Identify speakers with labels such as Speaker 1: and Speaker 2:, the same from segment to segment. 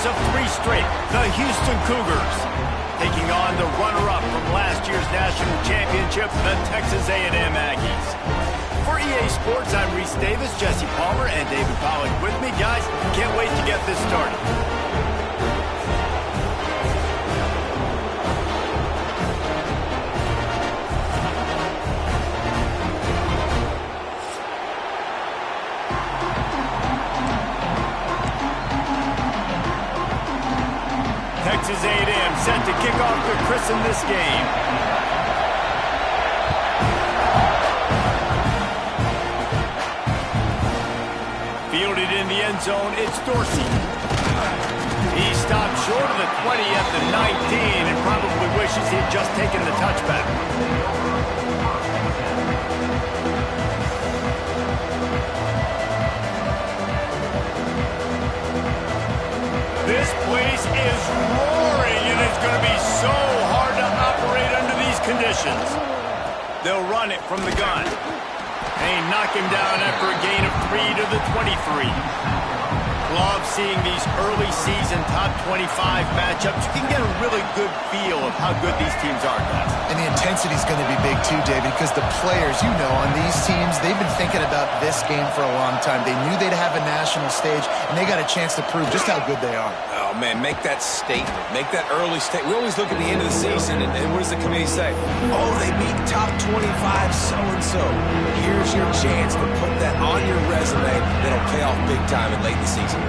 Speaker 1: winners of 3 straight, the Houston Cougars, taking on the runner-up from last year's national championship, the Texas A&M Aggies. For EA Sports, I'm Reese Davis, Jesse Palmer, and David Pollack with me. Guys, can't wait to get this started. Texas A&M set to kick off to christen this game. Fielded in the end zone, it's Dorsey. He stopped short of the 20 at the 19 and probably wishes he had just taken the touchback. This place is roaring, and it's going to be so hard to operate under these conditions. They'll run it from the gun. They knock him down after a gain of 3 to the 23. Love seeing these early season top 25 matchups. You can get a really good feel of how good these teams are, guys.
Speaker 2: And the intensity is going to be big too, David, because the players, you know, on these teams, they've been thinking about this game for a long time. They knew they'd have a national stage, and they got a chance to prove just how good they are.
Speaker 3: Oh, man, make that statement. Make that early statement. We always look at the end of the season, and what does the committee say? Oh, they beat top 25 so-and-so. Here's your chance to put that on your resume that'll pay off big time in late in the season.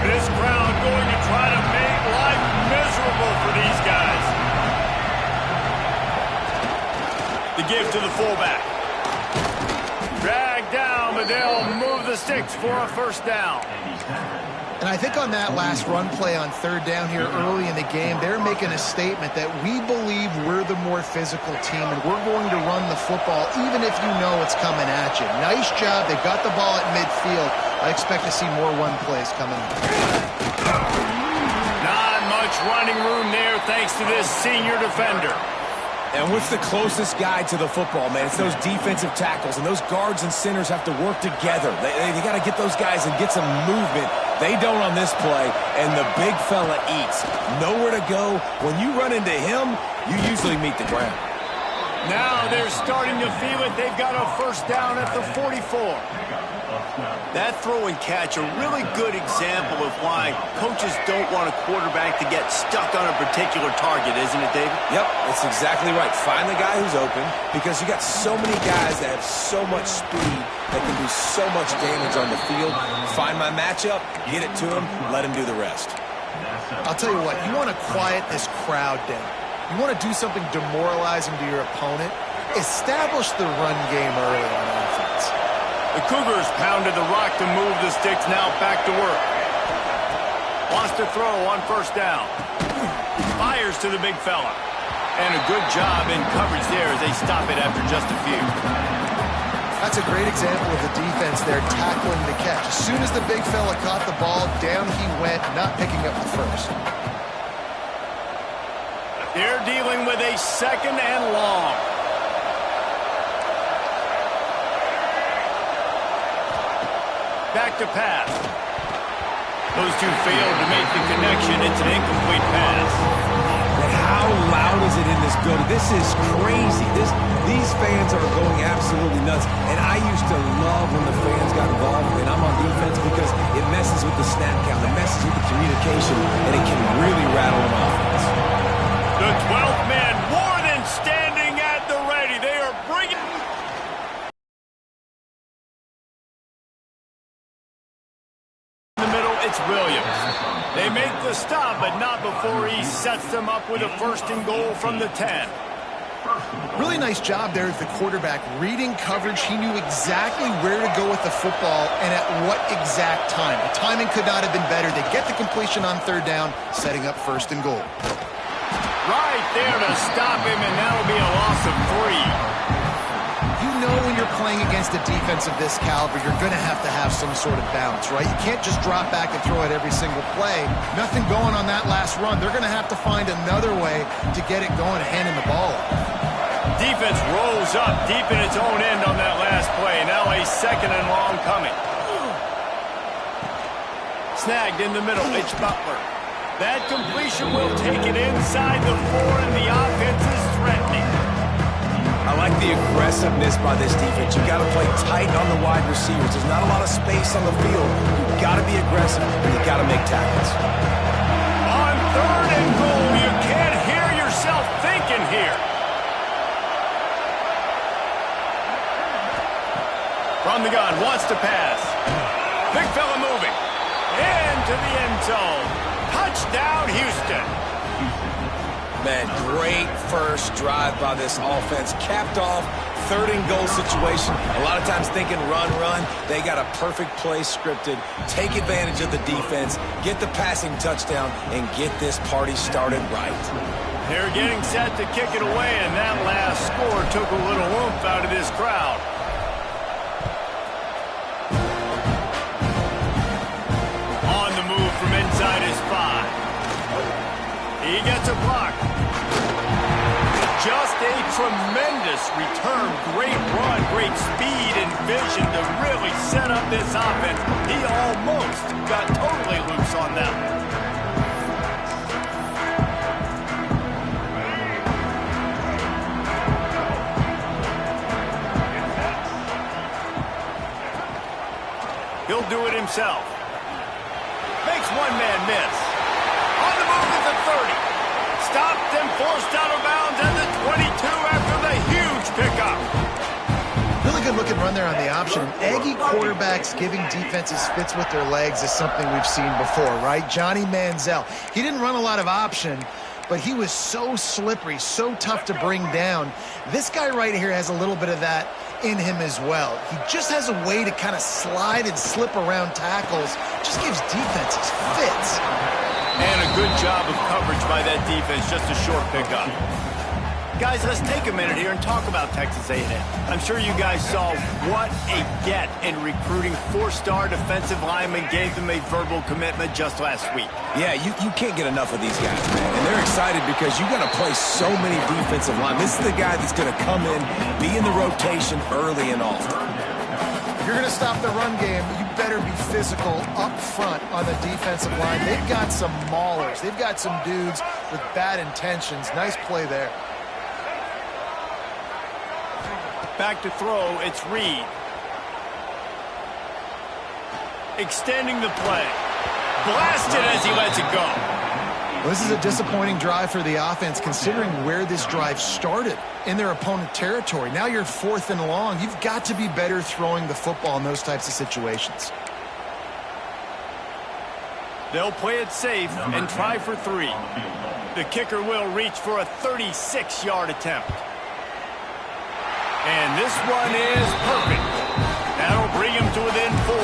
Speaker 1: This crowd going to try to make life miserable for these guys. The give to the fullback. Dragged down, but they'll move the sticks for a first down.
Speaker 2: And I think on that last run play on third down here early in the game, they're making a statement that we believe we're the more physical team and we're going to run the football even if you know it's coming at you. Nice job. They got the ball at midfield. I expect to see more run plays coming up.
Speaker 1: Not much running room there thanks to this senior defender.
Speaker 3: And what's the closest guy to the football, man? It's those defensive tackles, and those guards and centers have to work together. They got to get those guys and get some movement. They don't on this play, and the big fella eats. Nowhere to go. When you run into him, you usually meet the ground.
Speaker 1: Now they're starting to feel it. They've got a first down at the 44. That throw and catch, a really good example of why coaches don't want a quarterback to get stuck on a particular target, isn't it, David?
Speaker 3: Yep, that's exactly right. Find the guy who's open because you got so many guys that have so much speed that can do so much damage on the field. Find my matchup, get it to him, let him do the rest.
Speaker 2: I'll tell you what, you want to quiet this crowd down. You want to do something demoralizing to your opponent, establish the run game early on offense.
Speaker 1: The Cougars pounded the rock to move the sticks, now back to work. Wants to throw on first down. Fires to the big fella. And a good job in coverage there as they stop it after just a few.
Speaker 2: That's a great example of the defense there tackling the catch. As soon as the big fella caught the ball, down he went, not picking up the first.
Speaker 1: They're dealing with a second and long. Back to pass. Those two failed to make the connection. It's an incomplete pass.
Speaker 3: But how loud is it in this building? This is crazy. These fans are going absolutely nuts. And I used to love when the fans got involved, and I'm on defense because it messes with the snap count, it messes with the communication, and it can really rattle an offense.
Speaker 1: The 12th man more than standing at the ready. They are bringing... It's Williams. They make the stop, but not before he sets them up with a first and goal from the 10.
Speaker 2: Really nice job there as the quarterback. Reading coverage, he knew exactly where to go with the football and at what exact time. The timing could not have been better. They get the completion on third down, setting up first and goal.
Speaker 1: Right there to stop him, and that'll be a loss of 3.
Speaker 2: You know when you're playing against a defense of this caliber, you're going to have some sort of bounce, right? You can't just drop back and throw it every single play. Nothing going on that last run. They're going to have to find another way to get it going and hand him the ball off.
Speaker 1: Defense rolls up deep in its own end on that last play. Now a 2nd and long coming. Snagged in the middle. It's Butler. That completion will take it inside the 4, and the offense is threatening.
Speaker 3: I like the aggressiveness by this defense. You've got to play tight on the wide receivers. There's not a lot of space on the field. You've got to be aggressive, and you've got to make tackles.
Speaker 1: On 3rd and goal, you can't hear yourself thinking here. From the gun, wants to pass. Big fella moving. Into the end zone. Touchdown, Houston.
Speaker 3: Man, great first drive by this offense. Capped off, 3rd and goal situation. A lot of times thinking run. They got a perfect play scripted. Take advantage of the defense, get the passing touchdown, and get this party started right.
Speaker 1: They're getting set to kick it away, and that last score took a little oomph out of this crowd. On the move from inside his 5. He gets a block. Just a tremendous return. Great run, great speed and vision to really set up this offense. He almost got totally loose on that one. He'll do it himself. Makes one man miss. On the move at the 30. Stopped and forced out of bounds at the 22 after the huge pickup.
Speaker 2: Really good looking run there on the option. Aggie quarterbacks giving defenses fits with their legs is something we've seen before, right? Johnny Manziel. He didn't run a lot of option, but he was so slippery, so tough to bring down. This guy right here has a little bit of that in him as well. He just has a way to kind of slide and slip around tackles. Just gives defenses fits.
Speaker 1: And a good job of coverage by that defense, just a short pickup. Guys, let's take a minute here and talk about Texas A&M. I'm sure you guys saw what a get in recruiting. 4-star defensive linemen gave them a verbal commitment just last week.
Speaker 3: Yeah, you can't get enough of these guys, man. And they're excited because you got to play so many defensive linemen. This is the guy that's going to come in, be in the rotation early and often.
Speaker 2: If you're going to stop the run game, you better be physical up front on the defensive line. They've got some maulers. They've got some dudes with bad intentions. Nice play there.
Speaker 1: Back to throw, it's Reed. Extending the play. Blasted as he lets it go.
Speaker 2: Well, this is a disappointing drive for the offense considering where this drive started in their opponent territory. Now you're 4th and long. You've got to be better throwing the football in those types of situations.
Speaker 1: They'll play it safe and try for 3. The kicker will reach for a 36-yard attempt. And this one is perfect. That'll bring him to within 4.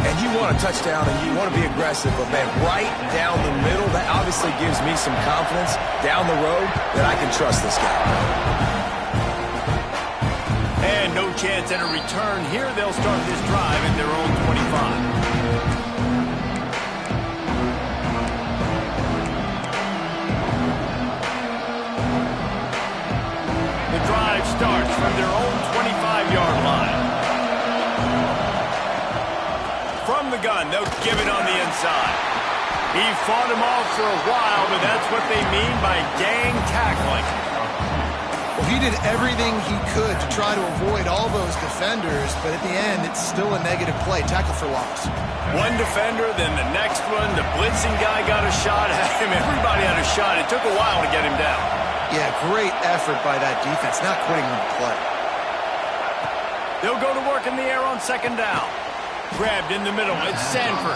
Speaker 3: And you want a touchdown and you want to be aggressive, but man, right down the middle, that obviously gives me some confidence down the road that I can trust this guy.
Speaker 1: And no chance at a return here. They'll start this drive at their own 25. The drive starts from their own 25-yard line. From the gun, they'll give it on the inside. He fought him off for a while, but that's what they mean by gang tackling.
Speaker 2: Well, he did everything he could to try to avoid all those defenders, but at the end, it's still a negative play. Tackle for loss.
Speaker 1: One defender, then the next one. The blitzing guy got a shot at him. Everybody had a shot. It took a while to get him down.
Speaker 2: Yeah, great effort by that defense, not quitting on the play.
Speaker 1: They'll go to work in the air on 2nd down. Grabbed in the middle, it's Sanford.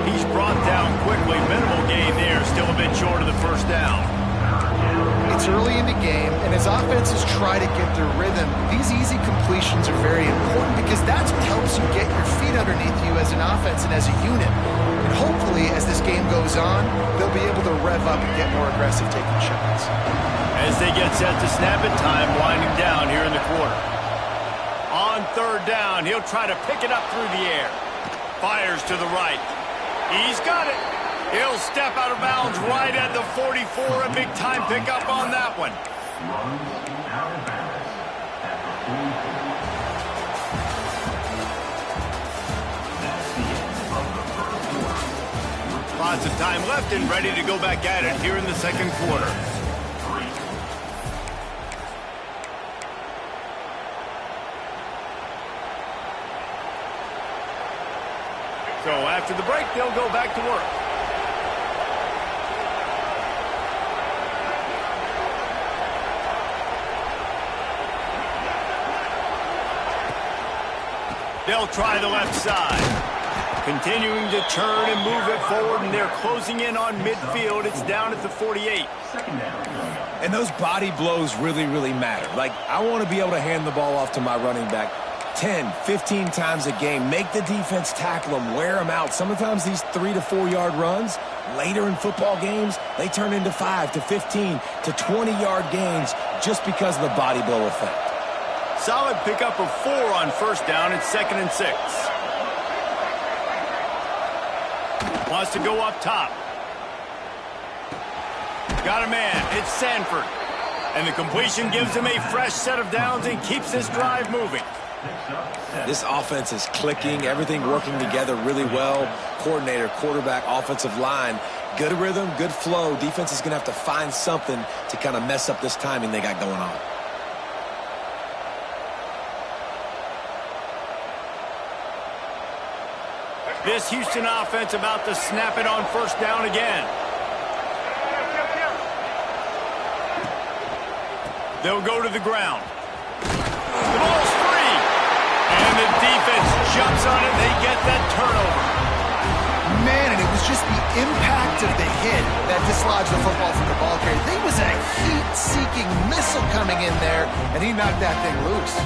Speaker 1: He's brought down quickly. Minimal gain there, still a bit short of the 1st down.
Speaker 2: It's early in the game, and as offenses try to get their rhythm, these easy completions are very important because that's what helps you get your feet underneath you as an offense and as a unit. And hopefully, as this game goes on, they'll be able to rev up and get more aggressive taking shots.
Speaker 1: As they get set to snap it, time winding down here in the quarter. On 3rd down, he'll try to pick it up through the air. Fires to the right. He's got it. He'll step out of bounds right at the 44. A big-time pickup on that one. Lots of time left and ready to go back at it here in the second quarter. So after the break, they'll go back to work. They'll try the left side. Continuing to turn and move it forward, and they're closing in on midfield. It's down at the 48.
Speaker 3: And those body blows really, really matter. Like, I want to be able to hand the ball off to my running back 10, 15 times a game. Make the defense tackle them, wear them out. Sometimes these 3 to 4 yard runs, later in football games, they turn into 5 to 15 to 20 yard gains just because of the body blow effect.
Speaker 1: Solid pickup of 4 on first down. It's 2nd and 6. Wants to go up top. Got a man. It's Sanford. And the completion gives him a fresh set of downs and keeps this drive moving.
Speaker 3: This offense is clicking. Everything working together really well. Coordinator, quarterback, offensive line. Good rhythm, good flow. Defense is going to have to find something to kind of mess up this timing they got going on.
Speaker 1: This Houston offense about to snap it on first down again. They'll go to the ground. The ball's free. And the defense jumps on it. They get that turnover.
Speaker 2: Man, and it was just the impact of the hit that dislodged the football from the ball carrier. There was a heat-seeking missile coming in there, and he knocked that thing loose.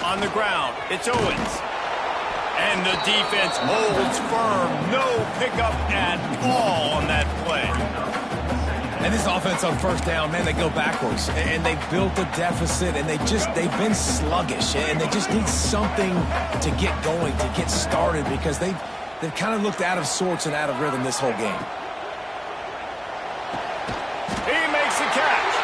Speaker 1: On the ground, it's Owens. And the defense holds firm. No pickup at all on that play.
Speaker 3: And this offense on first down, man, they go backwards. And they built a deficit, and they've been sluggish. And they just need something to get going, to get started, because they've kind of looked out of sorts and out of rhythm this whole game.
Speaker 1: He makes the catch.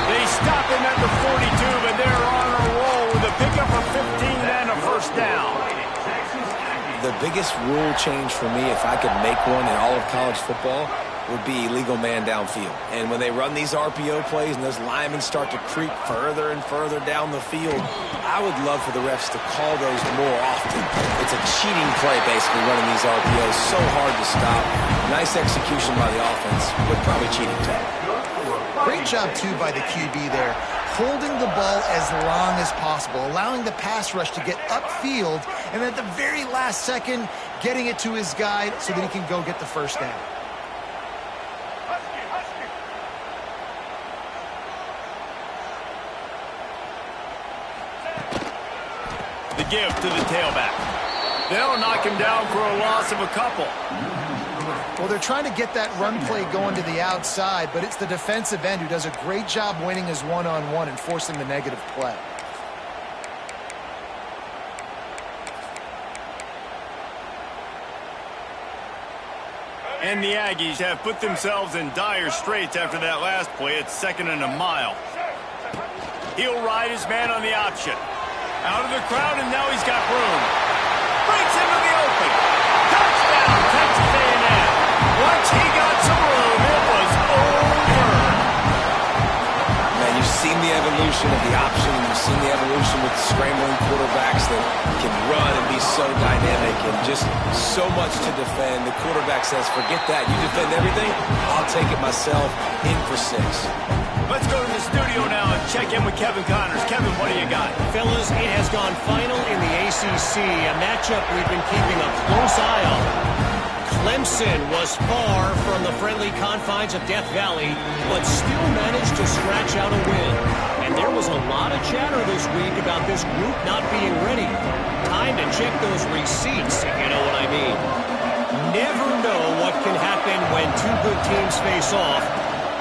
Speaker 1: They stop him at the 42, but they're on a roll with a pickup of 15 and a first down.
Speaker 3: The biggest rule change for me, if I could make one in all of college football, would be illegal man downfield. And when they run these RPO plays and those linemen start to creep further and further down the field, I would love for the refs to call those more often. It's a cheating play, basically, running these RPOs. So hard to stop. Nice execution by the offense, but probably cheating too.
Speaker 2: Great job, too, by the QB there, holding the ball as long as possible, allowing the pass rush to get upfield, and at the very last second, getting it to his guy so that he can go get the first down.
Speaker 1: The give to the tailback. They'll knock him down for a loss of a couple.
Speaker 2: Well, they're trying to get that run play going to the outside, but it's the defensive end who does a great job winning his one-on-one and forcing the negative play.
Speaker 1: And the Aggies have put themselves in dire straits after that last play. It's 2nd and a mile. He'll ride his man on the option. Out of the crowd, and now he's got room. Breaks into the open. Touchdown, Texas A&M. Once he got some room, it was over.
Speaker 3: Man, you've seen the evolution of the option. You've seen the evolution with scrambling quarterbacks that can run and be so dynamic and just so much to defend. The quarterback says, forget that. You defend everything, I'll take it myself. In for 6.
Speaker 1: Let's go to the studio now and check in with Kevin Connors. Kevin, what do you got?
Speaker 4: Fellas, it has gone final in the ACC, a matchup we've been keeping a close eye on. Clemson was far from the friendly confines of Death Valley, but still managed to scratch out a win. And there was a lot of chatter this week about this group not being ready. Time to check those receipts, if you know what I mean. Never know what can happen when two good teams face off.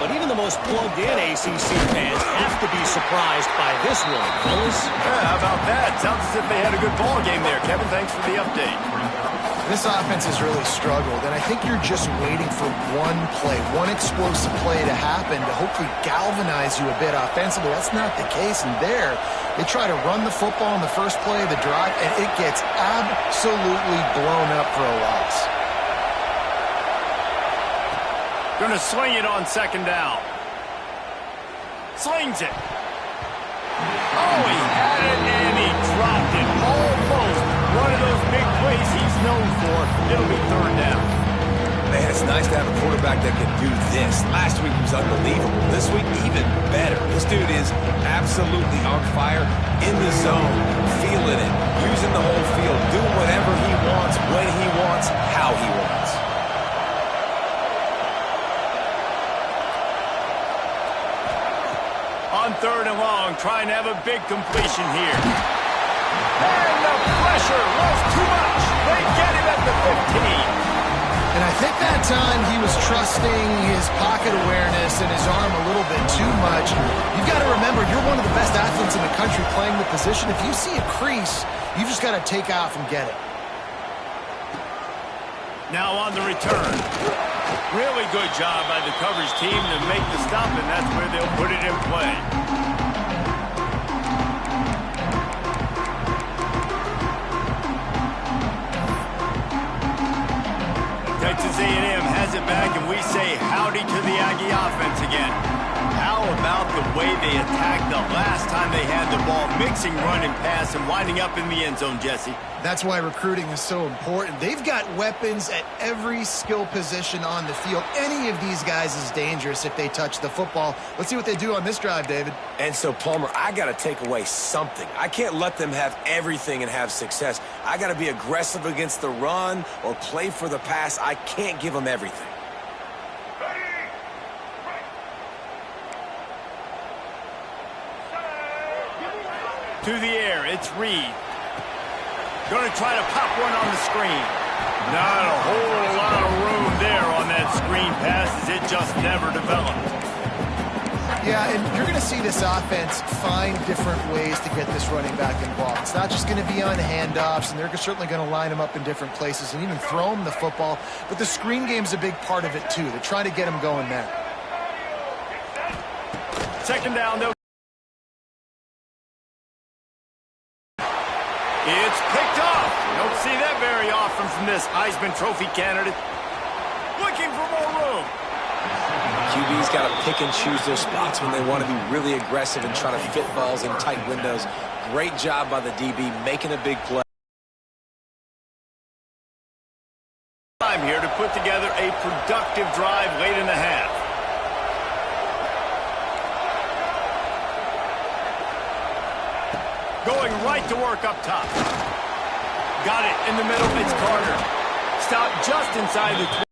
Speaker 4: But even the most plugged-in ACC fans have to be surprised by this one, fellas.
Speaker 1: Yeah, how about that? Sounds as if they had a good ball game there. Kevin, thanks for the update.
Speaker 2: This offense has really struggled, and I think you're just waiting for one play, one explosive play to happen to hopefully galvanize you a bit offensively. That's not the case, and there, they try to run the football in the first play of the drive, and it gets absolutely blown up for a loss.
Speaker 1: Going to swing it on second down. Slings it. Oh, he had it, and he dropped it. Almost one of those big plays he's known for. It'll be third down.
Speaker 3: Man, it's nice to have a quarterback that can do this. Last week he was unbelievable. This week, even better. This dude is absolutely on fire, in the zone, feeling it, using the whole field, doing whatever he wants, when he wants, how he wants.
Speaker 1: On third and long, trying to have a big completion here. And the pressure was too much. They get him at the 15.
Speaker 2: And I think that time he was trusting his pocket awareness and his arm a little bit too much. You've got to remember, you're one of the best athletes in the country playing the position. If you see a crease, you've just got to take off and get it.
Speaker 1: Now on the return. Really good job by the coverage team to make the stop, and that's where they'll put it in play. Texas A&M has it back, and we say howdy to the Aggie offense again. How about the way they attacked the last time they had the ball, mixing run and pass and winding up in the end zone, Jesse?
Speaker 2: That's why recruiting is so important. They've got weapons at every skill position on the field. Any of these guys is dangerous if they touch the football. Let's see what they do on this drive, David.
Speaker 3: And so, Palmer, I got to take away something. I can't let them have everything and have success. I got to be aggressive against the run or play for the pass. I can't give them everything.
Speaker 1: To the air, it's Reed. Going to try to pop one on the screen. Not a whole lot of room there on that screen pass as it just never developed.
Speaker 2: Yeah, and you're going to see this offense find different ways to get this running back involved. It's not just going to be on handoffs, and they're certainly going to line him up in different places and even throw him the football. But the screen game's a big part of it, too. They're trying to get him going there.
Speaker 1: Second down, though. It's picked off. You don't see that very often from this Heisman Trophy candidate. Looking for more room.
Speaker 3: QB's got to pick and choose their spots when they want to be really aggressive and try to fit balls in tight windows. Great job by the DB making a big play.
Speaker 1: Time here to put together a productive drive late in the half. Going right to work up top. Got it in the middle. It's Carter. Stopped just inside the 20.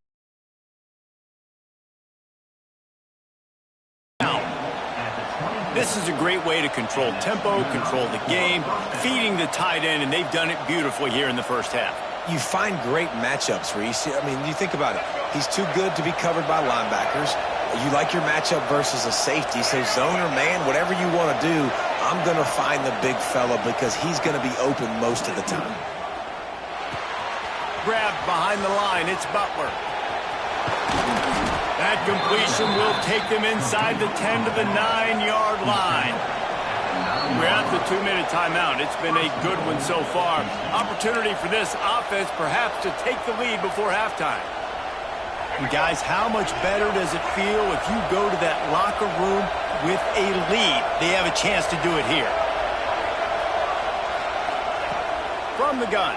Speaker 1: This is a great way to control tempo, control the game, feeding the tight end, and they've done it beautifully here in the first half.
Speaker 3: You find great matchups, Reese. I mean, you think about it. He's too good to be covered by linebackers. You like your matchup versus a safety, so zone or man, whatever you want to do, I'm going to find the big fella because he's going to be open most of the time.
Speaker 1: Grabbed behind the line, it's Butler. That completion will take them inside the 10 to the 9-yard line. We're at the 2-minute timeout. It's been a good one so far. Opportunity for this offense perhaps to take the lead before halftime. And guys, how much better does it feel if you go to that locker room with a lead? They have a chance to do it here. From the gun.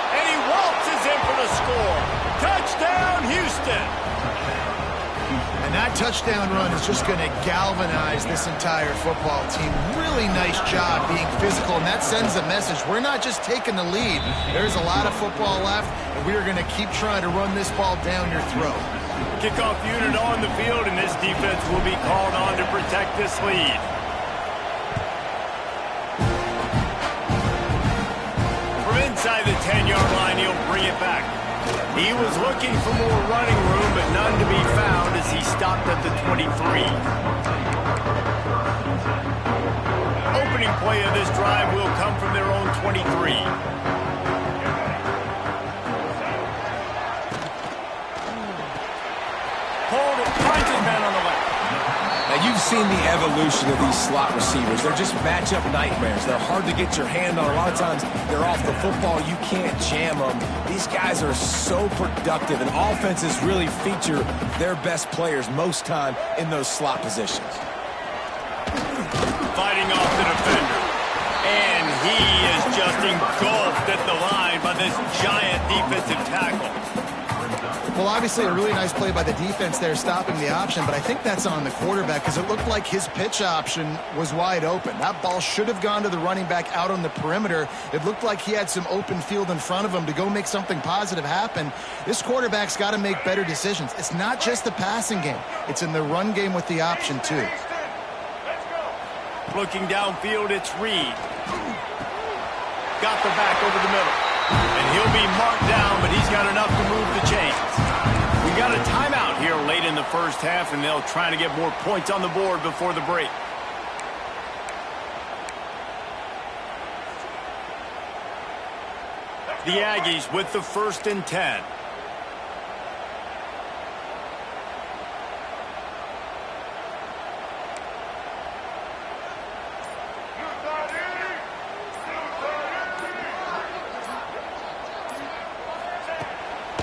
Speaker 1: And he waltzes in for the score. Touchdown, Houston.
Speaker 2: And that touchdown run is just going to galvanize this entire football team. Really nice job being physical, and that sends a message. We're not just taking the lead. There's a lot of football left, and we are going to keep trying to run this ball down your throat.
Speaker 1: Kickoff unit on the field, and this defense will be called on to protect this lead. From inside the 10-yard line, he'll bring it back. He was looking for more running room, but none to be found as he stopped at the 23. Opening play of this drive will come from their own 23. Hold it, finds his man on the left.
Speaker 3: Now, you've seen the evolution of these slot receivers. They're just matchup nightmares. They're hard to get your hand on. A lot of times, they're off the football. You can't jam them. These guys are so productive, and offenses really feature their best players most time in those slot positions.
Speaker 1: Fighting off the defender. And he is just engulfed at the line by this giant defensive tackle.
Speaker 2: Well, obviously a really nice play by the defense there, stopping the option, but I think that's on the quarterback because it looked like his pitch option was wide open. That ball should have gone to the running back out on the perimeter. It looked like he had some open field in front of him to go make something positive happen. This quarterback's got to make better decisions. It's not just the passing game. It's in the run game with the option, too.
Speaker 1: Looking downfield, it's Reed. Got the back over the middle. And he'll be marked down, but he's got enough to move the chains. We got a timeout here late in the first half, and they'll try to get more points on the board before the break. The Aggies with the 1st and 10.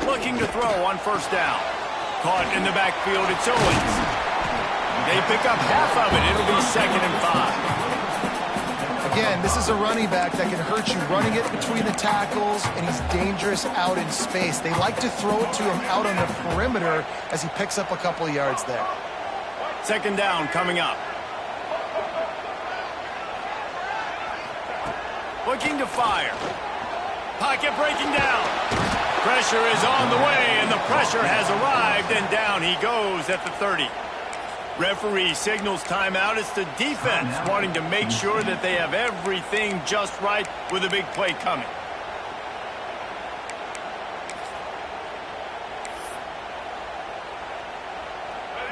Speaker 1: Looking to throw on 1st down. Caught in the backfield, it's Owens. They pick up half of it. It'll be 2nd and 5.
Speaker 2: Again, this is a running back that can hurt you running it between the tackles, and he's dangerous out in space. They like to throw it to him out on the perimeter as he picks up a couple of yards there.
Speaker 1: 2nd down coming up. Looking to fire. Pocket breaking down. Pressure is on the way, and the pressure has arrived, and down he goes at the 30. Referee signals timeout. It's the defense wanting to make sure that they have everything just right with a big play coming.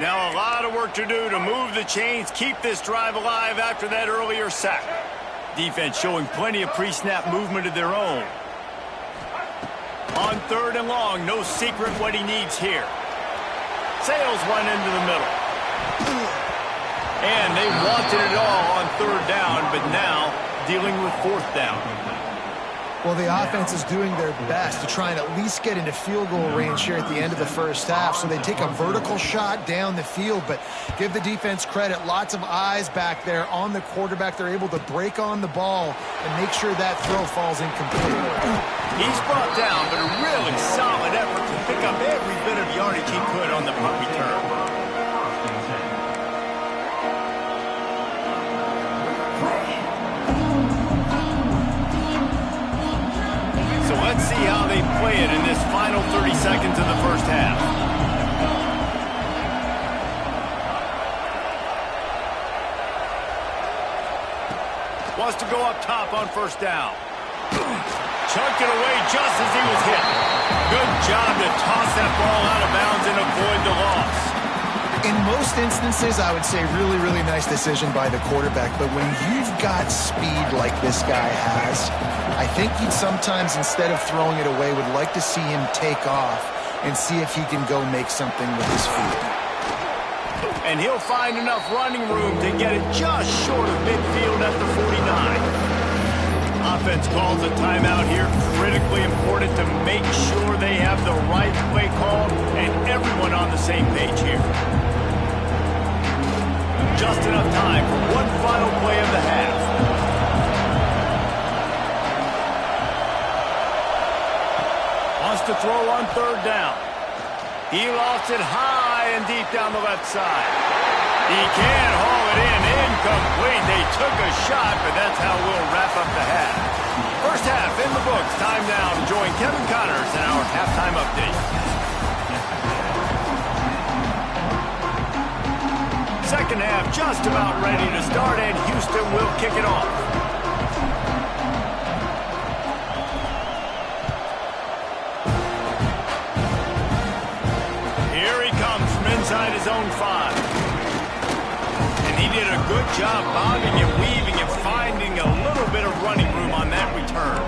Speaker 1: Now a lot of work to do to move the chains, keep this drive alive after that earlier sack. Defense showing plenty of pre-snap movement of their own. On 3rd and long, no secret what he needs here. Sails one into the middle. And they wanted it all on 3rd down, but now dealing with 4th down.
Speaker 2: Well, the offense is doing their best to try and at least get into field goal range here at the end of the first half. So they take a vertical shot down the field, but give the defense credit. Lots of eyes back there on the quarterback. They're able to break on the ball and make sure that throw falls incomplete.
Speaker 1: He's brought down, but a really solid effort to pick up every bit of yardage he could on the punt return. So let's see how they play it in this final 30 seconds of the first half. Wants to go up top on 1st down. Chunked it away just as he was hit. Good job to toss that ball out of bounds and avoid the loss.
Speaker 2: In most instances, I would say really, really nice decision by the quarterback. But when you've got speed like this guy has, I think he'd sometimes, instead of throwing it away, would like to see him take off and see if he can go make something with his feet.
Speaker 1: And he'll find enough running room to get it just short of midfield at the 49. Offense calls a timeout here. Critically important to make sure they have the right play call and everyone on the same page here. Just enough time for one final play of the half. Wants to throw on 3rd down. He lost it high and deep down the left side. He can't haul it in. Incomplete. They took a shot, but that's how we'll wrap up the half. First half in the books. Time now to join Kevin Connors in our halftime update. Second half just about ready to start, and Houston will kick it off. own 5. And he did a good job bobbing and weaving and finding a little bit of running room on that return.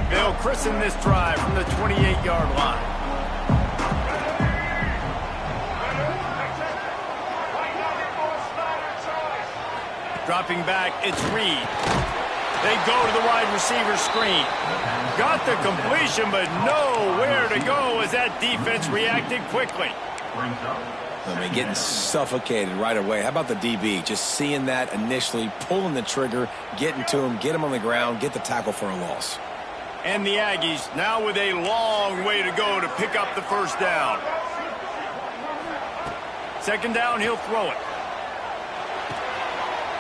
Speaker 1: They'll christen this drive from the 28-yard line. Dropping back, it's Reed. They go to the wide receiver screen. Got the completion, but nowhere to go as that defense reacted quickly.
Speaker 3: I mean, getting suffocated right away. How about the DB? Just seeing that initially, pulling the trigger, getting to him, get him on the ground, get the tackle for a loss.
Speaker 1: And the Aggies now with a long way to go to pick up the first down. Second down, he'll throw it.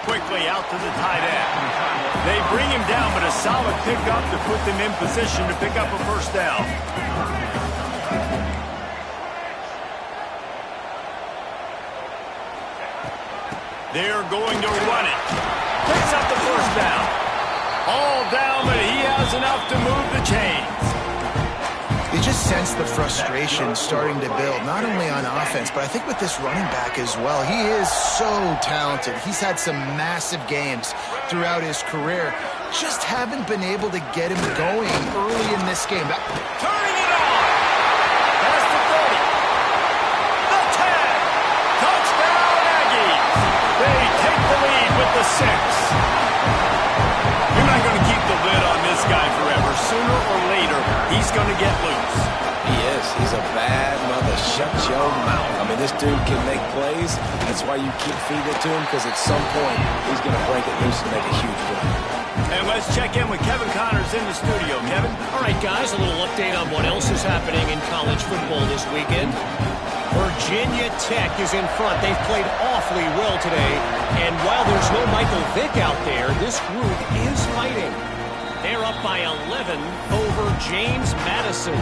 Speaker 1: Quickly out to the tight end. They bring him down, but a solid pickup to put them in position to pick up a first down. They're going to run it. Picks up the first down. All down, but he has enough to move the chains.
Speaker 2: You just sense the frustration starting to build, not only on offense, but I think with this running back as well. He is so talented. He's had some massive games throughout his career. Just haven't been able to get him going early in this game.
Speaker 1: Turning it on! Past the 30. The 10. Touchdown, Aggies! They take the lead with the 6. You're not going to keep the lid on this guy forever. Sooner or later, he's going to get loose.
Speaker 3: He is. He's a bad mother. Shut your mouth. I mean, this dude can make plays. That's why you keep feeding it to him, because at some point, he's going to break it loose and make a huge play.
Speaker 1: And let's check in with Kevin Connors in the studio. Kevin?
Speaker 4: All right, guys, a little update on what else is happening in college football this weekend. Virginia Tech is in front. They've played awfully well today. And while there's no Michael Vick out there, this group is fighting. They're up by 11 over James Madison.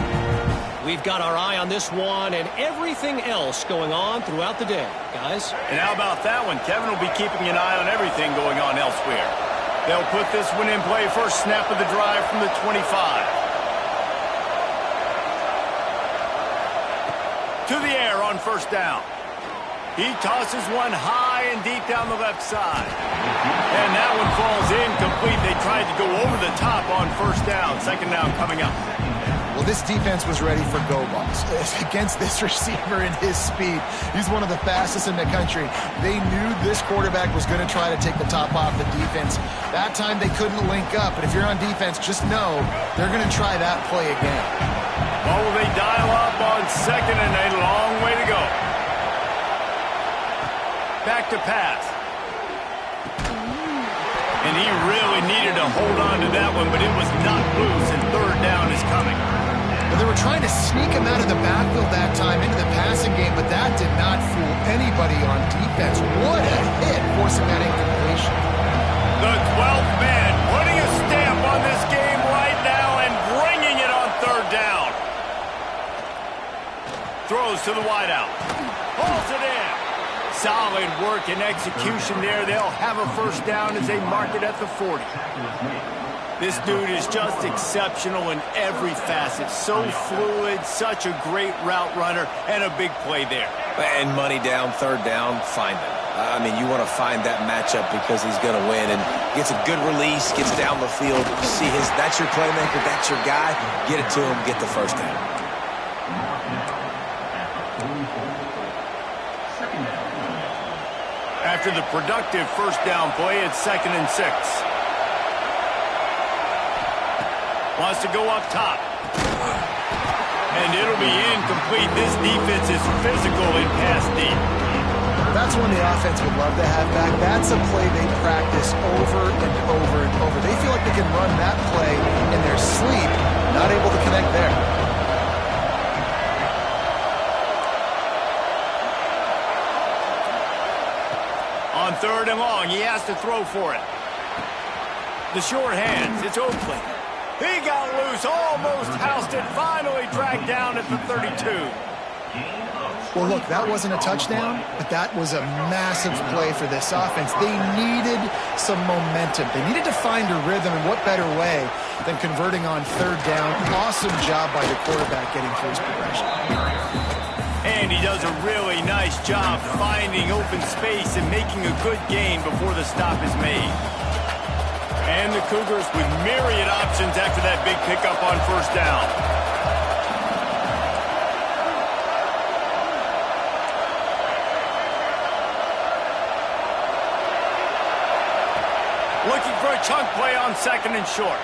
Speaker 4: We've got our eye on this one and everything else going on throughout the day, guys.
Speaker 1: And how about that one? Kevin will be keeping an eye on everything going on elsewhere. They'll put this one in play. First snap of the drive from the 25. To the air on first down. He tosses one high and deep down the left side. And that one falls incomplete. They tried to go over the top on first down. Second down coming up.
Speaker 2: Well, this defense was ready for go balls against this receiver and his speed. He's one of the fastest in the country. They knew this quarterback was going to try to take the top off the defense. That time they couldn't link up. But if you're on defense, just know they're going to try that play again.
Speaker 1: Oh, they dial up on second and a long way to go. Back to pass. And he really needed to hold on to that one, but it was not loose, and third down is coming.
Speaker 2: Well, they were trying to sneak him out of the backfield that time into the passing game, but that did not fool anybody on defense. What a hit, forcing that incompletion.
Speaker 1: The 12th man putting a stamp on this game right now and bringing it on third down. Throws to the wideout. Pulls it in. Solid work and execution there. They'll have a first down as they mark it at the 40. This dude is just exceptional in every facet. So fluid, such a great route runner, and a big play there.
Speaker 3: And money down, third down, find him. I mean, you want to find that matchup because he's going to win and gets a good release, gets down the field. See that's your playmaker, that's your guy. Get it to him, get the first down.
Speaker 1: After the productive first down play, it's 2nd and 6. Wants to go up top. And it'll be incomplete. This defense is physical in pass deep.
Speaker 2: That's one the offense would love to have back. That's a play they practice over and over and over. They feel like they can run that play in their sleep, not able to connect there.
Speaker 1: On third and long, he has to throw for it. The short hands, it's Oakley. He got loose, almost housed it, finally dragged down at the 32.
Speaker 2: Well, look, that wasn't a touchdown, but that was a massive play for this offense. They needed some momentum. They needed to find a rhythm, and what better way than converting on third down. Awesome job by the quarterback getting through his progression.
Speaker 1: And he does a really nice job finding open space and making a good gain before the stop is made. And the Cougars with myriad options after that big pickup on first down. Looking for a chunk play on second and short.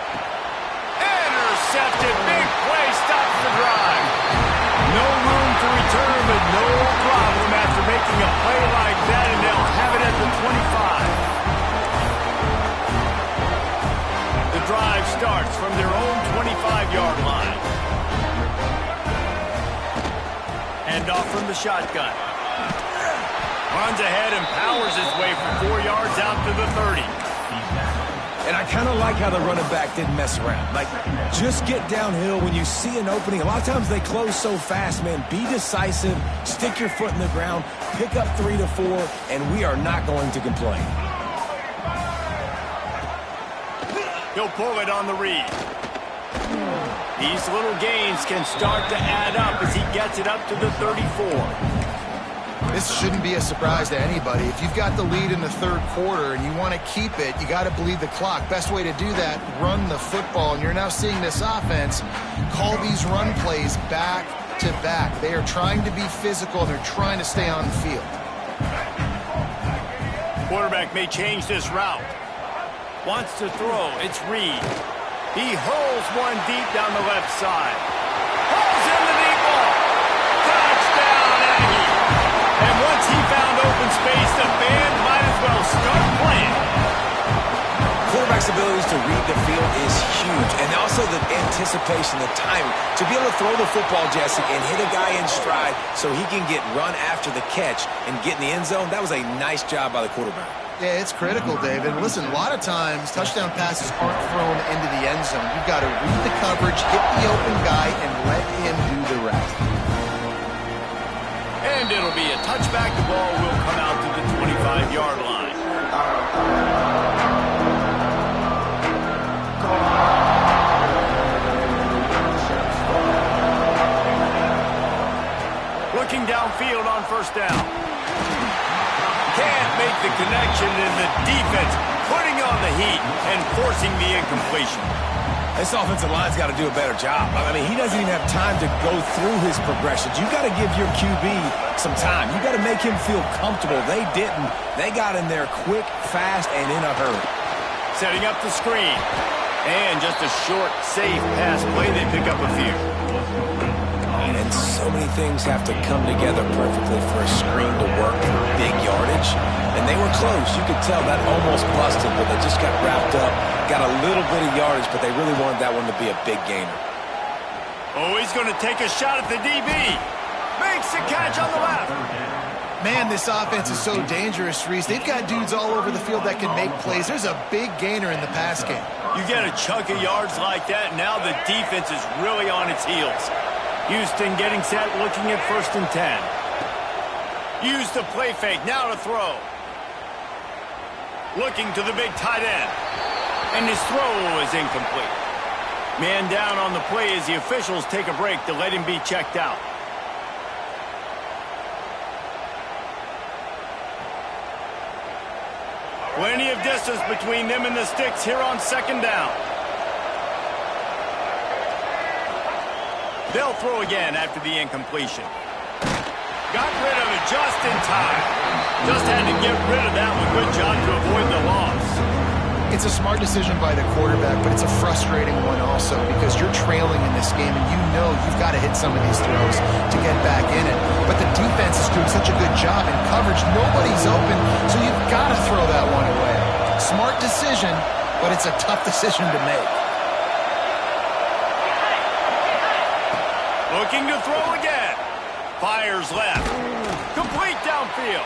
Speaker 1: Intercepted. Big play stops the drive. No room to return, but no problem after making a play like that, and they'll have it at the 25. The drive starts from their own 25-yard line. Hand off from the shotgun. Runs ahead and powers his way for 4 yards out to the 30.
Speaker 3: And I kind of like how the running back didn't mess around. Like, just get downhill when you see an opening. A lot of times they close so fast, man. Be decisive, stick your foot in the ground, pick up 3 to 4, and we are not going to complain.
Speaker 1: He'll pull it on the read. These little gains can start to add up as he gets it up to the 34.
Speaker 2: This shouldn't be a surprise to anybody. If you've got the lead in the third quarter and you want to keep it, you got to bleed the clock. Best way to do that, run the football. And you're now seeing this offense call these run plays back to back. They are trying to be physical. They're trying to stay on the field.
Speaker 1: Quarterback may change this route. Wants to throw. It's Reed. He hurls one deep down the left side. Hurls in the deep ball. Touchdown, Aggie. And once he found open space, the band might as well start playing.
Speaker 3: Quarterback's abilities to read the field is huge. And also the anticipation, the timing. To be able to throw the football, Jesse, and hit a guy in stride so he can get run after the catch and get in the end zone, that was a nice job by the quarterback.
Speaker 2: Yeah, it's critical, David. Listen, a lot of times touchdown passes aren't thrown into the end zone. You've got to read the coverage, hit the open guy, and let him do the rest.
Speaker 1: And it'll be a touchback. The ball will come out to the 25-yard line. Looking downfield on first down. Can't make the connection, and the defense putting on the heat and forcing the incompletion.
Speaker 3: This offensive line's got to do a better job. I mean, he doesn't even have time to go through his progressions. You got to give your QB some time. You got to make him feel comfortable. They didn't. They got in there quick, fast, and in a hurry.
Speaker 1: Setting up the screen. And just a short, safe pass play. They pick up a few.
Speaker 3: And so many things have to come together perfectly for a screen to work for big yardage. And they were close. You could tell that almost busted, but they just got wrapped up, got a little bit of yardage, but they really wanted that one to be a big gainer.
Speaker 1: Oh, he's going to take a shot at the DB. Makes the catch on the left.
Speaker 2: Man, this offense is so dangerous, Reese. They've got dudes all over the field that can make plays. There's a big gainer in the pass game.
Speaker 1: You get a chunk of yards like that, now the defense is really on its heels. Houston getting set, looking at 1st and 10. Use the play fake, now to throw. Looking to the big tight end. And his throw is incomplete. Man down on the play as the officials take a break to let him be checked out. Plenty of distance between them and the sticks here on 2nd down. They'll throw again after the incompletion. Got rid of it just in time. Just had to get rid of that one. Good job to avoid the loss.
Speaker 2: It's a smart decision by the quarterback, but it's a frustrating one also because you're trailing in this game and you know you've got to hit some of these throws to get back in it. But the defense is doing such a good job in coverage. Nobody's open, so you've got to throw that one away. Smart decision, but it's a tough decision to make.
Speaker 1: Looking to throw again. Fires left. Complete downfield.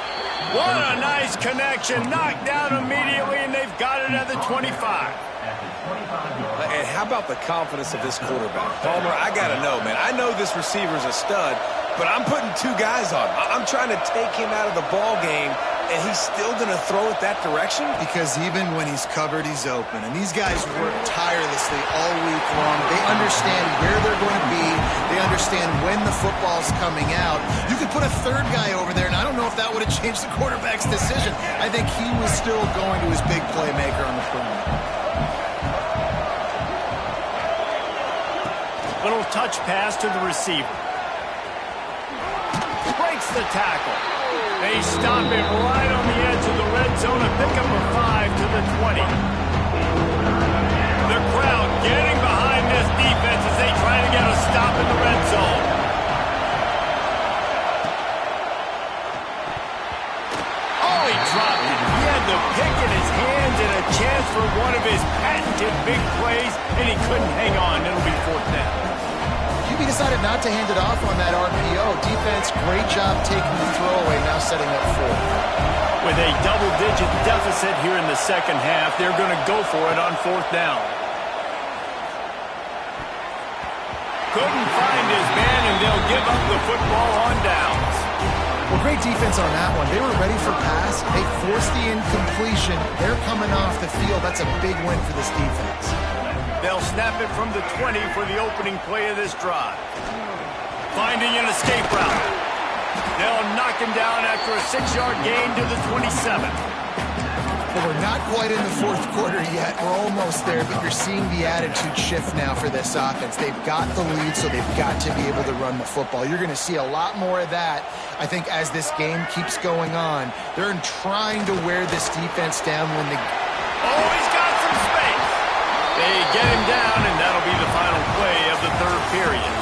Speaker 1: What a nice connection. Knocked down immediately, and they've got it at the 25.
Speaker 3: And how about the confidence of this quarterback? Palmer, I got to know, man. I know this receiver's a stud, but I'm putting two guys on him. I'm trying to take him out of the ball game, and he's still going to throw it that direction?
Speaker 2: Because even when he's covered, he's open. And these guys work tirelessly all week long. They understand where they're going to be. They understand when the football's coming out. You could put a third guy over there, and I don't know if that would have changed the quarterback's decision. I think he was still going to his big playmaker on the perimeter.
Speaker 1: Little touch pass to the receiver. Breaks the tackle. They stop him right on the edge of the red zone. A pickup of 5 to the 20. The crowd getting behind this defense as they try to get a stop in the red zone. Oh, he dropped it. He had the pick in his hands and a chance for one of his patented big plays, and he couldn't hang on. It'll be 4th down.
Speaker 2: He decided not to hand it off on that RPO. Defense, great job taking the throwaway, now setting up 4th.
Speaker 1: With a double-digit deficit here in the second half, they're going to go for it on 4th down. Couldn't find his man, and they'll give up the football on downs.
Speaker 2: Well, great defense on that one. They were ready for pass. They forced the incompletion. They're coming off the field. That's a big win for this defense.
Speaker 1: They'll snap it from the 20 for the opening play of this drive. Finding an escape route. They'll knock him down after a 6-yard gain to the 27.
Speaker 2: Well, we're not quite in the 4th quarter yet. We're almost there, but you're seeing the attitude shift now for this offense. They've got the lead, so they've got to be able to run the football. You're going to see a lot more of that, I think, as this game keeps going on. They're trying to wear this defense down when the...
Speaker 1: Oh, he's got some space. They get him down, and that'll be the final play of the 3rd period.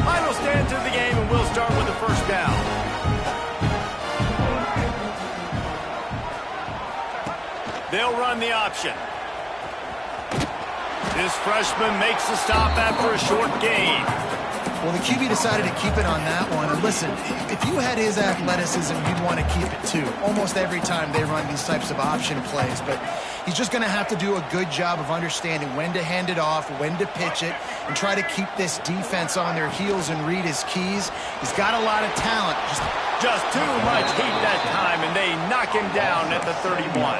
Speaker 1: Final stands of the game, and we'll start with the 1st down. They'll run the option. This freshman makes the stop after a short gain.
Speaker 2: Well, the QB decided to keep it on that one. And listen, if you had his athleticism, you'd want to keep it too. Almost every time they run these types of option plays. But he's just going to have to do a good job of understanding when to hand it off, when to pitch it, and try to keep this defense on their heels and read his keys. He's got a lot of talent.
Speaker 1: Just too much heat that time, and they knock him down at the 31.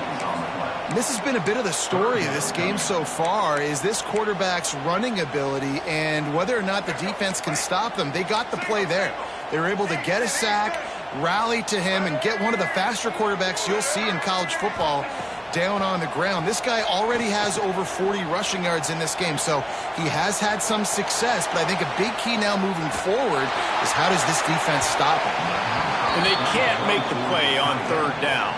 Speaker 2: This has been a bit of the story of this game so far, is this quarterback's running ability and whether or not the defense can stop them. They got the play there. They were able to get a sack, rally to him, and get one of the faster quarterbacks you'll see in college football down on the ground. This guy already has over 40 rushing yards in this game, so he has had some success, but I think a big key now moving forward is how does this defense stop him?
Speaker 1: And they can't make the play on 3rd down.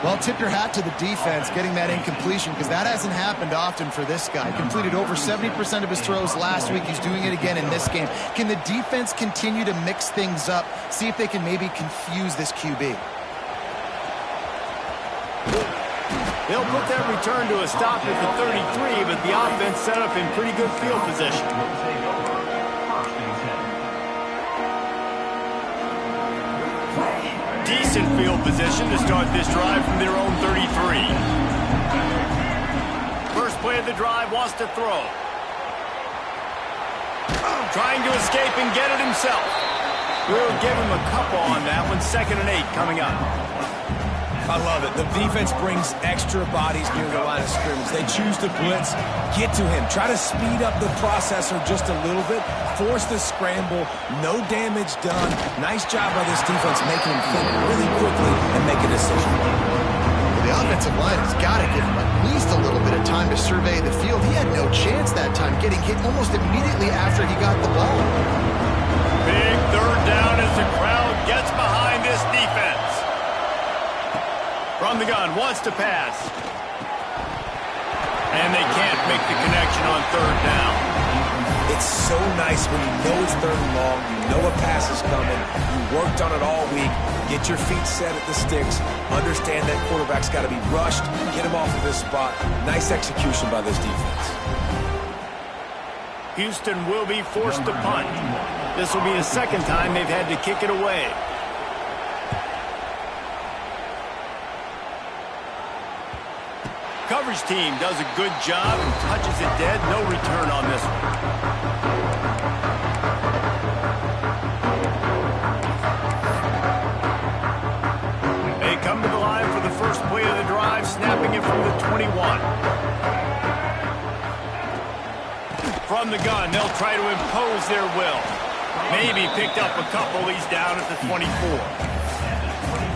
Speaker 2: Well, tip your hat to the defense getting that incompletion because that hasn't happened often for this guy. Completed over 70% of his throws last week. He's doing it again in this game. Can the defense continue to mix things up, see if they can maybe confuse this QB?
Speaker 1: They'll put that return to a stop at the 33, but the offense set up in pretty good field position. Decent field position to start this drive from their own 33. First play of the drive, wants to throw. Trying to escape and get it himself. We'll give him a couple on that one. 2nd and 8 coming up.
Speaker 3: I love it. The defense brings extra bodies near the line of scrimmage. They choose to blitz, get to him, try to speed up the processor just a little bit, force the scramble, no damage done. Nice job by this defense making him think really quickly and make a decision.
Speaker 2: The offensive line has got to give him at least a little bit of time to survey the field. He had no chance that time, getting hit almost immediately after he got the ball.
Speaker 1: Big 3rd down as the crowd gets behind this defense. From the gun, wants to pass. And they can't make the connection on 3rd down.
Speaker 3: It's so nice when you know it's 3rd and long, you know a pass is coming, you worked on it all week, get your feet set at the sticks, understand that quarterback's got to be rushed, get him off of this spot. Nice execution by this defense.
Speaker 1: Houston will be forced to punt. This will be the 2nd time they've had to kick it away. coverage team does a good job and touches it dead. No return on this one. They come to the line for the first play of the drive, snapping it from the 21. From the gun, they'll try to impose their will. Maybe picked up a couple. He's down at the 24.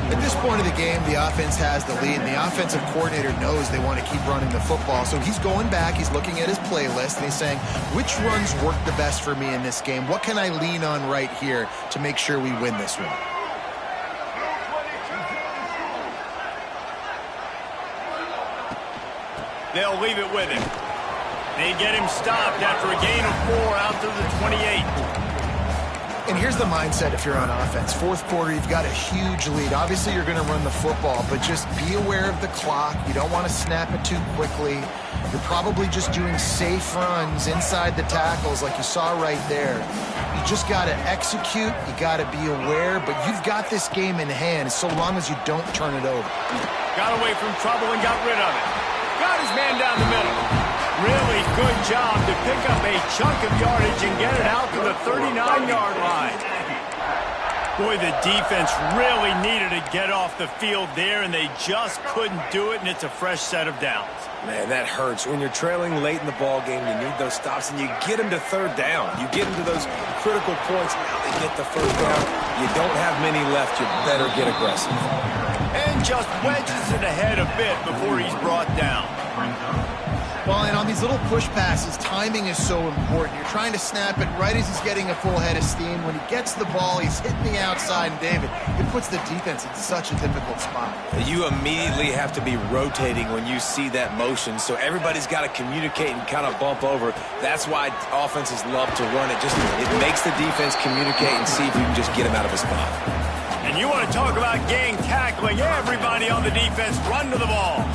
Speaker 2: At this point of the game, the offense has the lead, and the offensive coordinator knows they want to keep running the football. So he's going back, he's looking at his playlist, and he's saying, which runs work the best for me in this game? What can I lean on right here to make sure we win this one?
Speaker 1: They'll leave it with him. They get him stopped after a gain of 4 out to the 28.
Speaker 2: And here's the mindset if you're on offense. Fourth quarter, you've got a huge lead. Obviously, you're going to run the football, but just be aware of the clock. You don't want to snap it too quickly. You're probably just doing safe runs inside the tackles like you saw right there. You just got to execute. You got to be aware, but you've got this game in hand so long as you don't turn it over.
Speaker 1: Got away from trouble and got rid of it. Got his man down the middle. Really good job to pick up a chunk of yardage and get it out to the 39-yard line. Boy, the defense really needed to get off the field there, and they just couldn't do it, and it's a fresh set of downs.
Speaker 3: Man, that hurts. When you're trailing late in the ball game, you need those stops, and you get them to third down. You get them to those critical points. Now they get the first down. You don't have many left. You better get aggressive.
Speaker 1: And just wedges it ahead a bit before he's brought down.
Speaker 2: Well, and on these little push passes, timing is so important. You're trying to snap it right as he's getting a full head of steam. When he gets the ball, he's hitting the outside, and David, it puts the defense in such a difficult spot.
Speaker 3: You immediately have to be rotating when you see that motion, so everybody's got to communicate and kind of bump over. That's why offenses love to run it. It makes the defense communicate and see if you can just get him out of a spot.
Speaker 1: And you want to talk about gang tackling. Everybody on the defense run to the ball.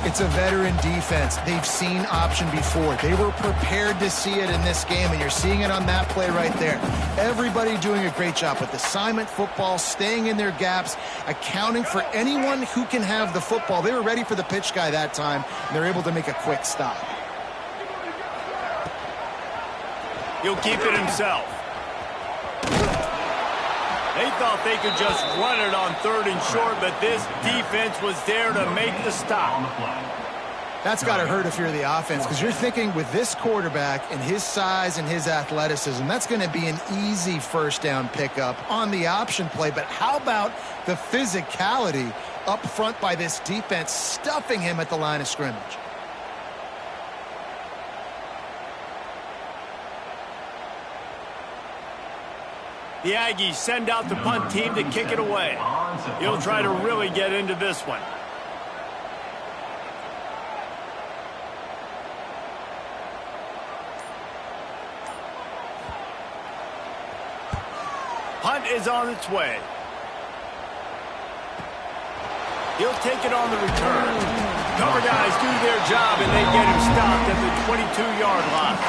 Speaker 2: It's a veteran defense. They've seen option before. They were prepared to see it in this game, and you're seeing it on that play right there. Everybody doing a great job with assignment football, staying in their gaps, accounting for anyone who can have the football. They were ready for the pitch guy that time, and they're able to make a quick stop.
Speaker 1: He'll keep it himself. They thought they could just run it on 3rd and short, but this defense was there to make the stop.
Speaker 2: That's got to hurt if you're the offense, because you're thinking with this quarterback and his size and his athleticism, that's going to be an easy first down pickup on the option play. But how about the physicality up front by this defense, stuffing him at the line of scrimmage?
Speaker 1: The Aggies send out the punt team to kick it away. He'll try to really get into this one. Punt is on its way. He'll take it on the return. Cover guys do their job, and they get him stopped at the 22-yard line.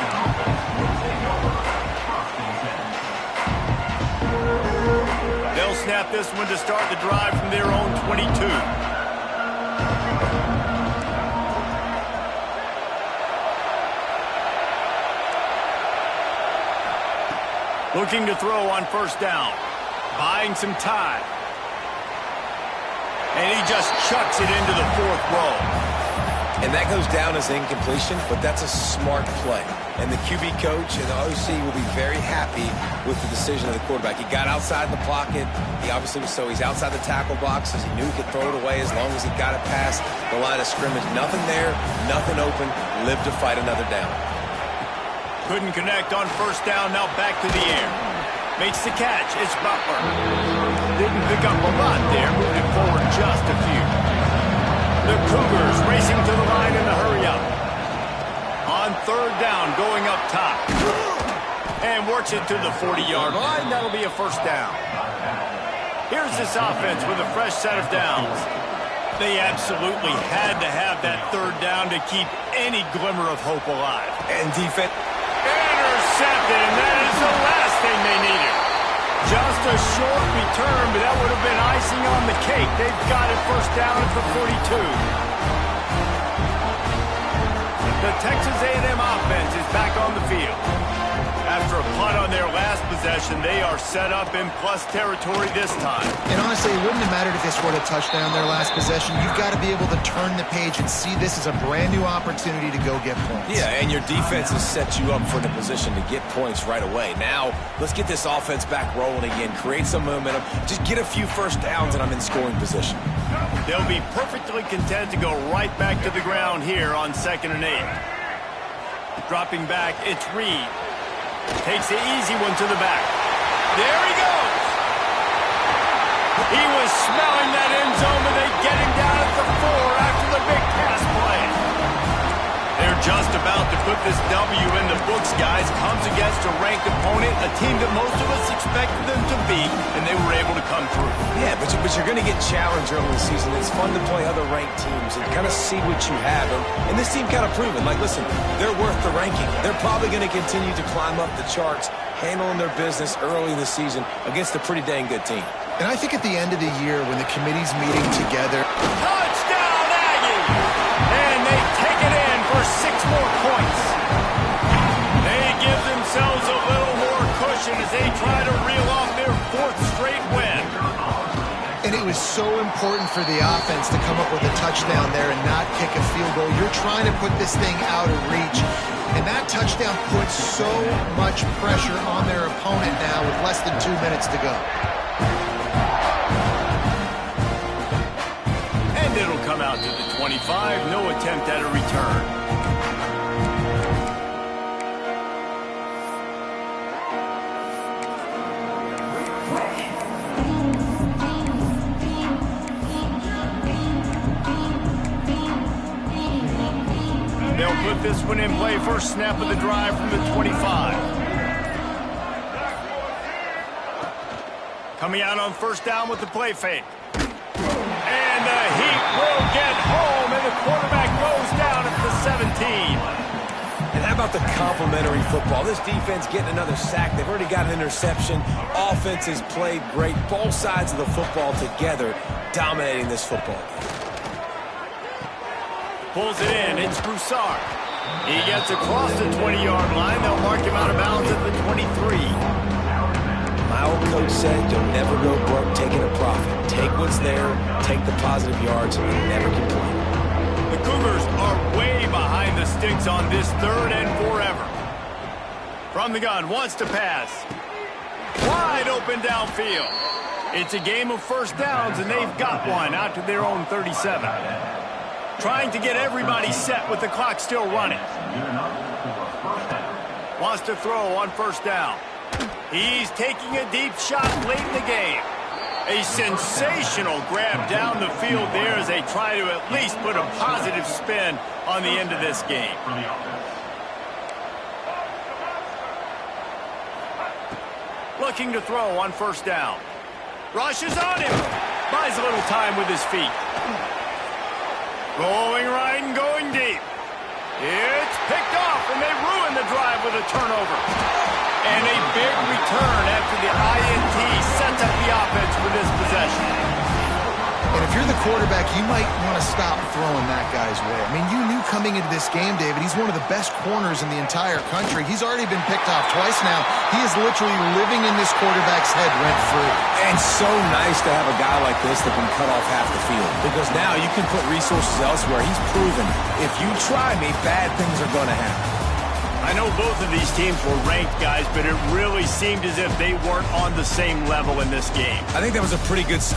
Speaker 1: They'll snap this one to start the drive from their own 22. Looking to throw on first down. Buying some time. And he just chucks it into the 4th row.
Speaker 3: And that goes down as incompletion, but that's a smart play. And the QB coach and the OC will be very happy with the decision of the quarterback. He got outside the pocket. He obviously was he's outside the tackle boxes. He knew he could throw it away as long as he got it past the line of scrimmage. Nothing there, nothing open. Live to fight another down.
Speaker 1: Couldn't connect on first down. Now back to the air. Makes the catch. It's Butler. Didn't pick up a lot there. Moving forward just a few. The Cougars racing to the line in the hurry-up. On 3rd down, going up top. And works it to the 40-yard line. That'll be a first down. Here's this offense with a fresh set of downs. They absolutely had to have that 3rd down to keep any glimmer of hope alive.
Speaker 3: And defense.
Speaker 1: Intercepted, and that is the last thing they needed. Just a short return, but that would have been icing on the cake. They've got it first down at the 42. The Texas A&M offense is back on the field. After a punt on their last possession, they are set up in plus territory this time.
Speaker 2: And honestly, it wouldn't have mattered if they scored a touchdown their last possession. You've got to be able to turn the page and see this as a brand new opportunity to go get points.
Speaker 3: Yeah, and your defense has set you up for the position to get points right away. Now, let's get this offense back rolling again, create some momentum, just get a few first downs, and I'm in scoring position.
Speaker 1: They'll be perfectly content to go right back to the ground here on 2nd and 8. Dropping back, it's Reed. Takes the easy one to the back. There he goes. He was smelling that end zone, but they get him down at the 4 after the big pass play. They're just about to put this W in the books, guys. Comes against a ranked opponent, a team that most of us expected them to beat, and they were able to come through.
Speaker 3: Yeah, but you're going to get challenged early in the season. It's fun to play other ranked teams and kind of see what you have. And this team kind of proven, like, listen, they're worth the ranking. They're probably going to continue to climb up the charts, handling their business early in the season against a pretty dang good team.
Speaker 2: And I think at the end of the year, when the committee's meeting together,
Speaker 1: Touchdown, Aggie! And they take it in for 6 more points. They give themselves a little more cushion as they try to reel off their 4th straight win.
Speaker 2: and it was so important for the offense to come up with a touchdown there and not kick a field goal. You're trying to put this thing out of reach, and that touchdown puts so much pressure on their opponent now with less than 2 minutes to go.
Speaker 1: And it'll come out to the 25. No attempt at a return. They'll put this one in play. First snap of the drive from the 25. Coming out on first down with the play fake. And the Heat will get home, and the quarterback goes down at the 17.
Speaker 3: And how about the complimentary football? This defense getting another sack. They've already got an interception. Offense has played great. Both sides of the football together dominating this football game.
Speaker 1: Pulls it in. It's Broussard. He gets across the 20-yard line. They'll mark him out of bounds at the 23.
Speaker 3: My old coach said you'll never go broke taking a profit. Take what's there, take the positive yards, and never complain.
Speaker 1: The Cougars are way behind the sticks on this third and forever. From the gun, wants to pass. Wide open downfield. It's a game of first downs, and they've got one out to their own 37. Trying to get everybody set with the clock still running. Wants to throw on first down. He's taking a deep shot late in the game. A sensational grab down the field there as they try to at least put a positive spin on the end of this game. Looking to throw on first down. Rushes on him. Buys a little time with his feet. Going right and going deep. It's picked off, and they ruin the drive with a turnover. And a big return after the INT sets up the offense for this possession.
Speaker 2: And if you're the quarterback, you might want to stop throwing that guy's way. I mean, you knew coming into this game, David, he's one of the best corners in the entire country. He's already been picked off twice now. He is literally living in this quarterback's head rent-free.
Speaker 3: And so nice to have a guy like this that can cut off half the field. Because now you can put resources elsewhere. He's proven, if you try me, bad things are going to happen.
Speaker 1: I know both of these teams were ranked, guys, but it really seemed as if they weren't on the same level in this game.
Speaker 3: I think that was a pretty good